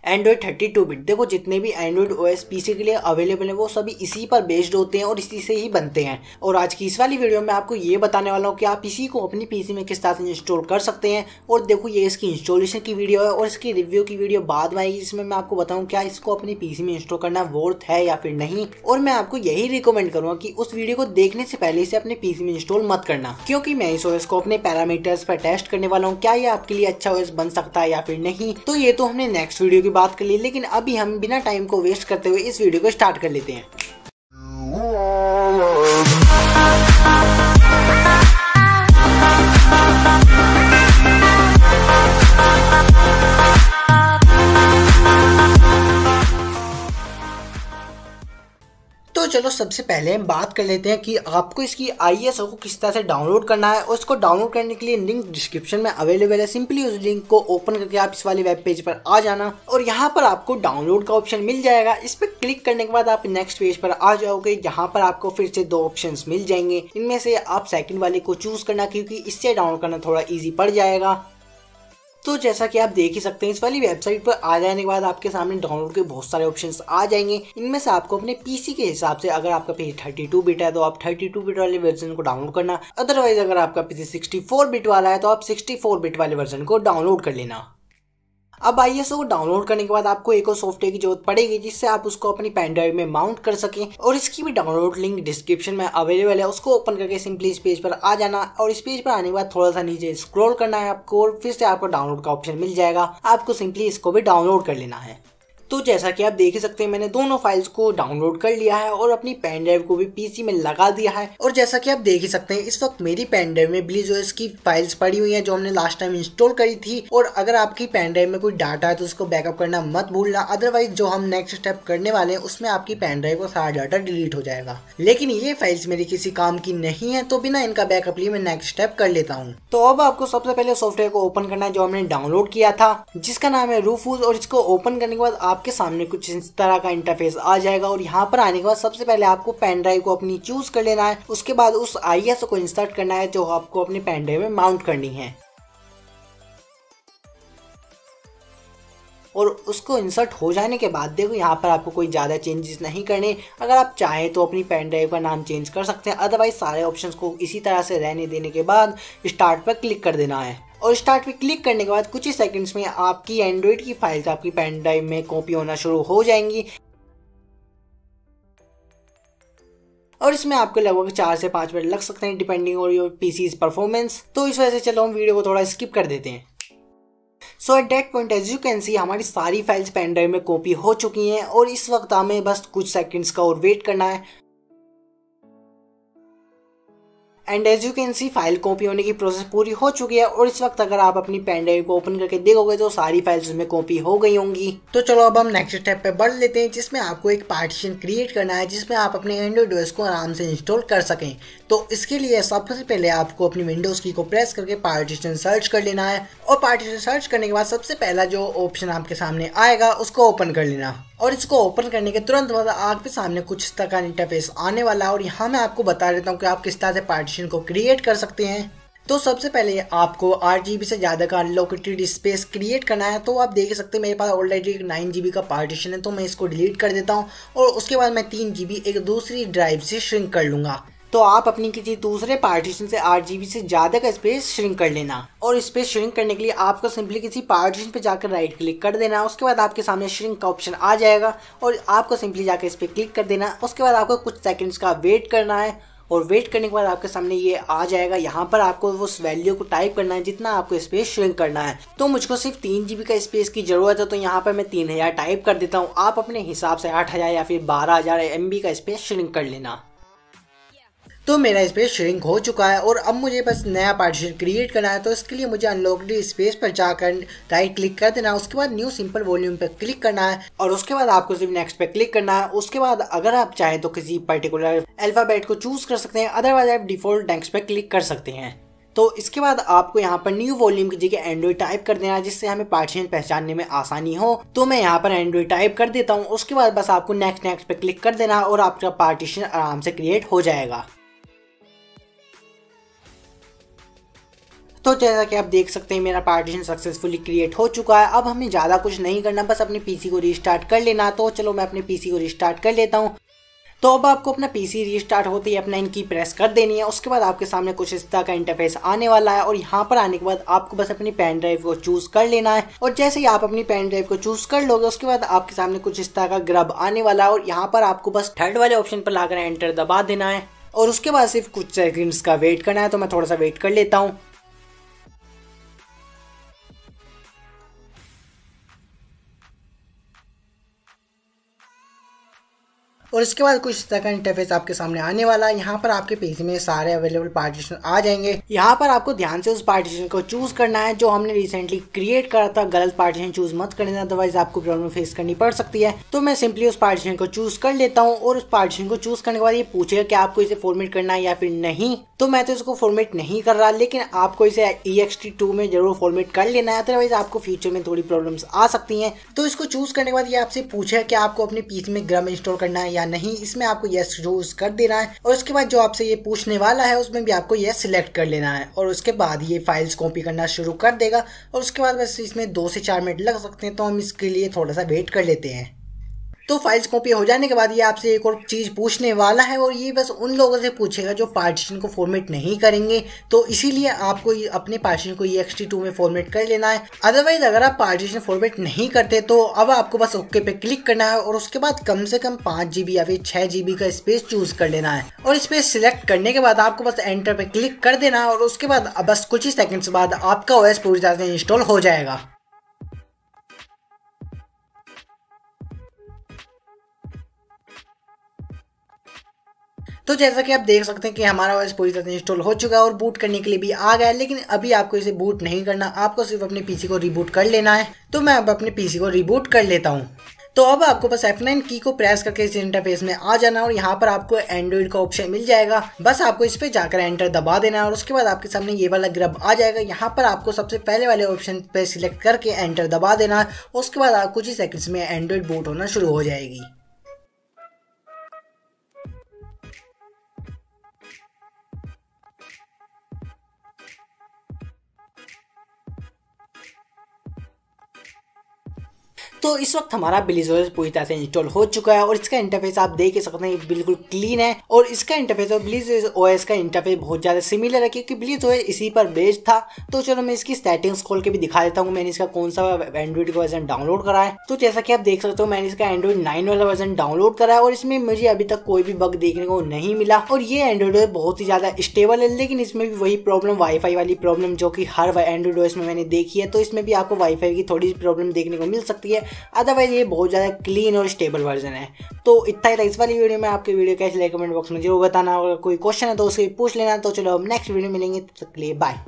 Android 32 bit. देखो जितने भी एंड्रॉइड ओएस पीसी के लिए अवेलेबल है वो सभी इसी पर बेस्ड होते हैं और इसी से ही बनते हैं। और आज की इस वाली वीडियो में आपको ये बताने वाला हूँ कि आप इसी को अपनी पीसी में किस तरह से इंस्टॉल कर सकते हैं। और देखो ये इसकी इंस्टॉलेशन की वीडियो है और इसकी रिव्यू की वीडियो बाद में आएगी, जिसमें मैं आपको बताऊँ क्या इसको अपनी पीसी में इंस्टॉल करना वर्थ है या फिर नहीं। और मैं आपको यही रिकमेंड करूँगा कि उस वीडियो को देखने से पहले इसे अपने पीसी में इंस्टॉल मत करना, क्योंकि मैं इस ओएस को अपने पैरामीटर्स पर टेस्ट करने वाला हूँ क्या ये आपके लिए अच्छा ओएस बन सकता है या फिर नहीं। तो ये तो हमने नेक्स्ट वीडियो की बात कर ली, लेकिन अभी हम बिना टाइम को वेस्ट करते हुए इस वीडियो को स्टार्ट कर लेते हैं। तो चलो सबसे पहले हम बात कर लेते हैं कि आपको इसकी ISO को किस तरह से डाउनलोड करना है। और इसको डाउनलोड करने के लिए लिंक डिस्क्रिप्शन में अवेलेबल है। सिंपली उस लिंक को ओपन करके आप इस वाले वेब पेज पर आ जाना और यहाँ पर आपको डाउनलोड का ऑप्शन मिल जाएगा। इस पर क्लिक करने के बाद आप नेक्स्ट पेज पर आ जाओगे। यहाँ पर आपको फिर से दो ऑप्शन मिल जाएंगे, इनमें से आप सेकंड वाले को चूज करना, क्योंकि इससे डाउनलोड करना थोड़ा ईजी पड़ जाएगा। तो जैसा कि आप देख ही सकते हैं इस वाली वेबसाइट पर आ जाने के बाद आपके सामने डाउनलोड के बहुत सारे ऑप्शंस आ जाएंगे। इनमें से आपको अपने पीसी के हिसाब से, अगर आपका पीसी 32 बिट है तो आप 32 बिट वाले वर्जन को डाउनलोड करना, अदरवाइज अगर आपका पीसी 64 बिट वाला है तो आप 64 बिट वाले वर्जन को डाउनलोड कर लेना। अब ISO को डाउनलोड करने के बाद आपको एक और सॉफ्टवेयर की जरूरत पड़ेगी जिससे आप उसको अपनी पेन ड्राइव में माउंट कर सकें, और इसकी भी डाउनलोड लिंक डिस्क्रिप्शन में अवेलेबल है। उसको ओपन करके सिंपली इस पेज पर आ जाना और इस पेज पर आने के बाद थोड़ा सा नीचे स्क्रॉल करना है आपको और फिर से आपको डाउनलोड का ऑप्शन मिल जाएगा। आपको सिंपली इसको भी डाउनलोड कर लेना है। तो जैसा कि आप देख ही सकते हैं मैंने दोनों फाइल्स को डाउनलोड कर लिया है और अपनी पेन ड्राइव को भी पीसी में लगा दिया है। और जैसा कि आप देख ही सकते हैं इस वक्त मेरी पेन ड्राइव में BlizzOS की फाइल्स पड़ी हुई हैं जो हमने लास्ट टाइम इंस्टॉल करी थी। और अगर आपकी पेन ड्राइव में कोई डाटा है तो उसको बैकअप करना मत भूलना, अदरवाइज जो हम नेक्स्ट स्टेप करने वाले हैं उसमें आपकी पेन ड्राइव का सारा डाटा डिलीट हो जाएगा। लेकिन ये फाइल्स मेरी किसी काम की नहीं है, तो बिना इनका बैकअप लिए मैं नेक्स्ट स्टेप कर लेता हूँ। तो अब आपको सबसे पहले सॉफ्टवेयर को ओपन करना है जो हमने डाउनलोड किया था, जिसका नाम है रूफूज। और इसको ओपन करने के बाद आपके सामने कुछ इस तरह का इंटरफेस आ जाएगा। और यहाँ पर आने के बाद सबसे पहले आपको पेन ड्राइव को अपनी चूज कर लेना है। उसके बाद उस ISO को इंसर्ट करना है जो आपको अपनी पेन ड्राइव में माउंट करनी है। और उसको इंसर्ट हो जाने के बाद देखो यहाँ पर आपको कोई ज़्यादा चेंजेस नहीं करने। अगर आप चाहें तो अपनी पेन ड्राइव का नाम चेंज कर सकते हैं, अदरवाइज सारे ऑप्शंस को इसी तरह से रहने देने के बाद स्टार्ट पर क्लिक कर देना है। और स्टार्ट पे क्लिक करने के बाद कुछ ही सेकंड्स में आपकी एंड्रॉइड की फाइल्स आपकी पेन ड्राइव में कॉपी होना शुरू हो जाएंगी। और इसमें आपको लगभग 4 से 5 मिनट लग सकते हैं depending on your PC's performance. तो इस वजह से चलो हम वीडियो को थोड़ा स्किप कर देते हैं। So at that point as you can see हमारी सारी फाइल्स पेन ड्राइव में कॉपी हो चुकी हैं और इस वक्त हमें बस कुछ सेकंड्स का और वेट करना है। And as you can see file copy होने की प्रोसेस पूरी हो चुकी है। और इस वक्त अगर आप अपनी पेन ड्राइव को ओपन करके देखोगे तो सारी फाइल्स उसमें कॉपी हो गई होंगी। तो चलो अब हम नेक्स्ट स्टेप पे बढ़ लेते हैं, जिसमें आपको एक पार्टीशन क्रिएट करना है जिसमें आप अपने एंड्रॉइड OS को आराम से इंस्टॉल कर सकें। तो इसके लिए सबसे पहले आपको अपनी विंडोज़ की को प्रेस करके पार्टीशन सर्च कर लेना है। और पार्टीशन सर्च करने के बाद सबसे पहला जो ऑप्शन आपके सामने आएगा उसको ओपन कर लेना। और इसको ओपन करने के तुरंत बाद आपके सामने कुछ इस तरह का इंटरफेस आने वाला है। और यहाँ मैं आपको बता देता हूँ कि आप किस तरह से पार्टीशन को क्रिएट कर सकते हैं। तो सबसे पहले आपको 8 GB से ज़्यादा का अनलोकेटेड स्पेस क्रिएट करना है। तो आप देख सकते हैं मेरे पास ऑलरेडी 9 GB का पार्टीशन है, तो मैं इसको डिलीट कर देता हूँ। और उसके बाद मैं 3 GB एक दूसरी ड्राइव से श्रिंक कर लूँगा। तो आप अपनी किसी दूसरे पार्टीशन से 8 GB से ज़्यादा का स्पेस श्रिंक कर लेना। और स्पेस श्रिंक करने के लिए आपको सिंपली किसी पार्टीशन पे जाकर राइट क्लिक कर देना। उसके बाद आपके सामने श्रिंक का ऑप्शन आ जाएगा और आपको सिंपली जाकर इस पर क्लिक कर देना। उसके बाद आपको कुछ सेकंड्स का वेट करना है और वेट करने के बाद आपके सामने ये आ जाएगा। यहाँ पर आपको उस वैल्यू को टाइप करना है जितना आपको स्पेस श्रिंक करना है। तो मुझको सिर्फ 3 GB का स्पेस की ज़रूरत है, तो यहाँ पर मैं 3000 टाइप कर देता हूँ। आप अपने हिसाब से 8000 या फिर 12000 MB का स्पेस श्रिंक कर लेना। तो मेरा स्पेस श्रिंक हो चुका है और अब मुझे बस नया पार्टीशन क्रिएट करना है। तो इसके लिए मुझे अनलॉक्ड स्पेस पर जाकर राइट क्लिक कर देना। उसके बाद न्यू सिंपल वॉल्यूम पर क्लिक करना है और उसके बाद आपको सिर्फ नेक्स्ट पे क्लिक करना है। उसके बाद अगर आप चाहें तो किसी पर्टिकुलर अल्फाबेट को चूज कर सकते हैं, अदरवाइज आप डिफॉल्ट नेक्स्ट पे क्लिक कर सकते हैं। तो इसके बाद आपको यहाँ पर न्यू वॉल्यूम की जगह एंड्रॉइड टाइप कर देना है, जिससे हमें पार्टीशन पहचानने में आसानी हो। तो मैं यहाँ पर एंड्रॉइड टाइप कर देता हूँ। उसके बाद बस आपको नेक्स्ट पे क्लिक कर देना और आपका पार्टीशन आराम से क्रिएट हो जाएगा। तो जैसा कि आप देख सकते हैं मेरा पार्टीशन सक्सेसफुली क्रिएट हो चुका है। अब हमें ज़्यादा कुछ नहीं करना, बस अपने पीसी को रीस्टार्ट कर लेना। तो चलो मैं अपने पीसी को रीस्टार्ट कर लेता हूँ। तो अब आपको अपना पीसी रीस्टार्ट होते ही F9 की प्रेस कर देनी है। उसके बाद आपके सामने कुछ इस तरह का इंटरफेस आने वाला है और यहाँ पर आने के बाद आपको बस अपनी पेन ड्राइव को चूज कर लेना है। और जैसे ही आप अपनी पेन ड्राइव को चूज कर लोगे उसके बाद आपके सामने कुछ इस तरह का ग्रब आने वाला है और यहाँ पर आपको बस थर्ड वाले ऑप्शन पर लाकर एंटर दबा देना है और उसके बाद सिर्फ कुछ सेकंड्स का वेट करना है। तो मैं थोड़ा सा वेट कर लेता हूँ। और इसके बाद कुछ इस तरह का इंटरफेस आपके सामने आने वाला है। यहाँ पर आपके पीसी में सारे अवेलेबल पार्टीशन आ जाएंगे। यहाँ पर आपको ध्यान से उस पार्टीशन को चूज करना है जो हमने रिसेंटली क्रिएट करा था। गलत पार्टीशन चूज मत करना, अदरवाइज आपको प्रॉब्लम फेस करनी पड़ सकती है। तो मैं सिंपली उस पार्टीशन को चूज कर लेता हूँ और उस पार्टीशन को चूज करने के बाद ये पूछेगा कि आपको इसे फॉर्मेट करना है या फिर नहीं। तो मैं तो इसको फॉर्मेट नहीं कर रहा, लेकिन आपको इसे ext2 में जरूर फॉर्मेट कर लेना है, अदरवाइज आपको फ्यूचर में थोड़ी प्रॉब्लम्स आ सकती हैं। तो इसको चूज करने के बाद ये आपसे पूछेगा कि आपको अपने पीसी में ग्रम इंस्टॉल करना है या नहीं। इसमें आपको यस चूज कर देना है और उसके बाद जो आपसे ये पूछने वाला है उसमें भी आपको यस सिलेक्ट कर लेना है और उसके बाद ये फाइल्स कॉपी करना शुरू कर देगा। और उसके बाद बस इसमें 2 से 4 मिनट लग सकते हैं, तो हम इसके लिए थोड़ा सा वेट कर लेते हैं। तो फाइल्स कॉपी हो जाने के बाद ये आपसे एक और चीज़ पूछने वाला है और ये बस उन लोगों से पूछेगा जो पार्टीशन को फॉर्मेट नहीं करेंगे। तो इसीलिए आपको अपने पार्टीशन को ext2 में फॉर्मेट कर लेना है। अदरवाइज अगर आप पार्टीशन फॉर्मेट नहीं करते तो अब आपको बस ओके पे क्लिक करना है और उसके बाद कम से कम 5 GB या फिर 6 GB का स्पेस चूज कर लेना है। और स्पेस सिलेक्ट करने के बाद आपको बस एंटर पे क्लिक कर देना है और उसके बाद बस कुछ ही सेकंड्स बाद आपका OS पूरी तरह से इंस्टॉल हो जाएगा। तो जैसा कि आप देख सकते हैं कि हमारा OS पूरी तरह से इंस्टॉल हो चुका है और बूट करने के लिए भी आ गया है, लेकिन अभी आपको इसे बूट नहीं करना, आपको सिर्फ अपने पीसी को रिबूट कर लेना है। तो मैं अब अपने पीसी को रिबूट कर लेता हूँ। तो अब आपको बस F9 की को प्रेस करके इस इंटरफेस में आ जाना और यहाँ पर आपको एंड्रॉइड का ऑप्शन मिल जाएगा। बस आपको इस पे जाकर एंटर दबा देना है और उसके बाद आपके सामने ये वाला ग्रब आ जाएगा। यहाँ पर आपको सबसे पहले वाले ऑप्शन पे सिलेक्ट करके एंटर दबा देना है। उसके बाद आप कुछ ही सेकंड्स में एंड्रॉइड बूट होना शुरू हो जाएगी। तो इस वक्त हमारा BlizzOS पूरी तरह से इंस्टॉल हो चुका है और इसका इंटरफेस आप देख ही सकते हैं बिल्कुल क्लीन है। और इसका इंटरफेस और BlizzOS का इंटरफेस बहुत ज़्यादा सिमिलर है क्योंकि BlizzOS इसी पर बेस्ड था। तो चलो मैं इसकी सेटिंग्स खोल के भी दिखा देता हूँ मैंने इसका कौन सा एंड्रॉइड का वर्जन डाउनलोड करा है। तो जैसा कि आप देख सकते हो मैंने इसका एंड्रॉइड 9 वाला वर्जन डाउनलोड करा है और इसमें मुझे अभी तक कोई भी बग देखने को नहीं मिला। और ये एंड्रॉइड बहुत ही ज़्यादा स्टेबल है, लेकिन इसमें भी वही प्रॉब्लम वाईफाई वाली प्रॉब्लम जो कि हर एंड्रॉइड OS में मैंने देखी है। तो इसमें भी आपको वाईफाई की थोड़ी प्रॉब्लम देखने को मिल सकती है, अदरवाइज ये बहुत ज़्यादा क्लीन और स्टेबल वर्जन है। तो इतना ही था इस वाली वीडियो में। आपके वीडियो कैसे लगे कमेंट बॉक्स में जरूर बताना। अगर कोई क्वेश्चन है तो उसे पूछ लेना। तो चलो अब नेक्स्ट वीडियो मिलेंगे, तब तक के लिए बाय।